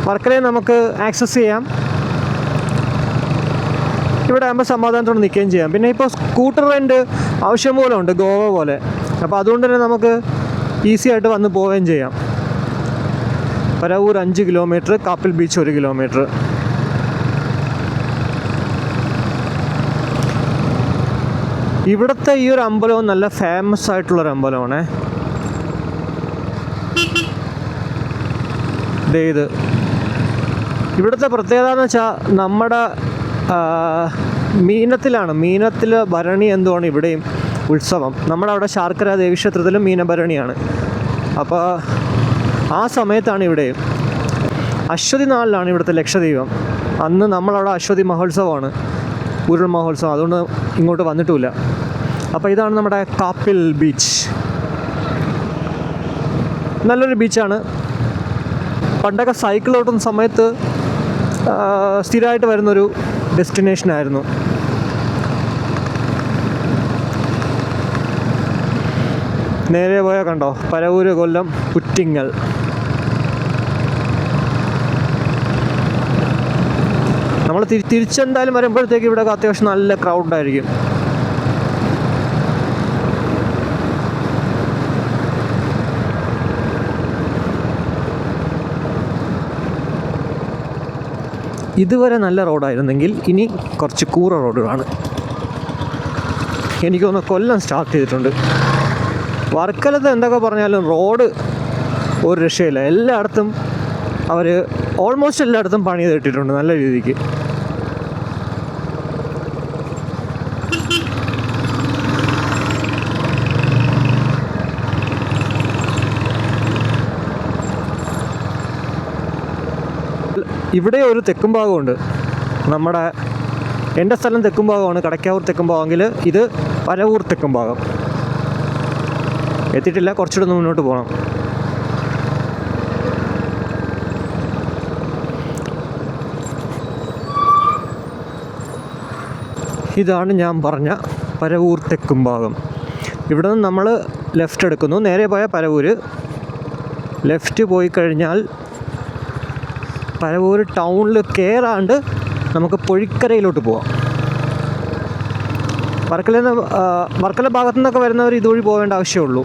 വർക്കലയെ നമുക്ക് ആക്സസ് ചെയ്യാം. ഇവിടെ ആകുമ്പോൾ സമാധാനത്തോടെ നിൽക്കുകയും ചെയ്യാം. പിന്നെ ഇപ്പോൾ സ്കൂട്ടർ റെൻ്റ് ആവശ്യം പോലെ ഉണ്ട് ഗോവ പോലെ. അപ്പോൾ അതുകൊണ്ട് തന്നെ നമുക്ക് ഈസി ആയിട്ട് വന്ന് പോവുകയും ചെയ്യാം. Paravur 5 kilometre, Kappil beach 1 kilometre. ഇവിടുത്തെ ഈ ഒരു അമ്പലവും നല്ല ഫേമസ് ആയിട്ടുള്ളൊരു അമ്പലമാണ്. ഇത് ഇവിടുത്തെ പ്രത്യേകത എന്ന് വെച്ചാൽ നമ്മുടെ മീനത്തിൽ ഭരണി എന്തുവാണ് ഇവിടെയും ഉത്സവം. നമ്മുടെ അവിടെ ശാർക്കര ദേവീക്ഷേത്രത്തിലും മീനഭരണിയാണ്. അപ്പോൾ ആ സമയത്താണ് ഇവിടെയും. അശ്വതി നാളിലാണ് ഇവിടുത്തെ ലക്ഷദീപം. അന്ന് നമ്മളവിടെ അശ്വതി മഹോത്സവമാണ്, ഉരുൾ മഹോത്സവം. അതുകൊണ്ട് ഇങ്ങോട്ട് വന്നിട്ടുമില്ല. അപ്പോൾ ഇതാണ് നമ്മുടെ കാപ്പിൽ ബീച്ച്. നല്ലൊരു ബീച്ചാണ്. പണ്ടൊക്കെ സൈക്കിൾ ഓട്ടുന്ന സമയത്ത് സ്ഥിരമായിട്ട് വരുന്നൊരു ഡെസ്റ്റിനേഷനായിരുന്നു. നേരെ പോയാൽ കണ്ടോ പരവൂര്, കൊല്ലം, പുറ്റിങ്ങൽ. നമ്മൾ തിരിച്ചെന്തായാലും വരുമ്പോഴത്തേക്ക് ഇവിടെ അത്യാവശ്യം നല്ല ക്രൗഡായിരിക്കും. ഇതുവരെ നല്ല റോഡായിരുന്നെങ്കിൽ ഇനി കുറച്ച് കൂറ റോഡുകളാണ്. എനിക്ക് തോന്നുന്നു കൊല്ലം സ്റ്റാർട്ട് ചെയ്തിട്ടുണ്ട്. വർക്കലത്ത് എന്തൊക്കെ പറഞ്ഞാലും റോഡ് ഒരു രക്ഷയില്ല. എല്ലായിടത്തും അവർ ഓൾമോസ്റ്റ് എല്ലായിടത്തും പണി ചെയ്തിട്ടുണ്ട് നല്ല രീതിക്ക്. ഇവിടെ ഒരു തെക്കും ഭാഗമുണ്ട്. എൻ്റെ സ്ഥലം തെക്കും ഭാഗമാണ്, കടയ്ക്കാവൂർ തെക്കും ഭാഗമെങ്കിൽ ഇത് പരവൂർ തെക്കും ഭാഗം. എത്തിയിട്ടില്ല, കുറച്ചുകൂടെ മുന്നോട്ട് പോകണം. ഇതാണ് ഞാൻ പറഞ്ഞ പരവൂർ തെക്കും ഭാഗം. ഇവിടെ നിന്ന് നമ്മൾ ലെഫ്റ്റ് എടുക്കുന്നു. നേരെ പോയാൽ പരവൂർ. ലെഫ്റ്റ് പോയി കഴിഞ്ഞാൽ പരവൂർ ടൗണിൽ കയറാണ്ട് നമുക്ക് പൊഴിക്കരയിലോട്ട് പോവാം. വർക്കല ഭാഗത്തു നിന്നൊക്കെ വരുന്നവർ ഇതുവഴി പോകേണ്ട ആവശ്യമുള്ളൂ.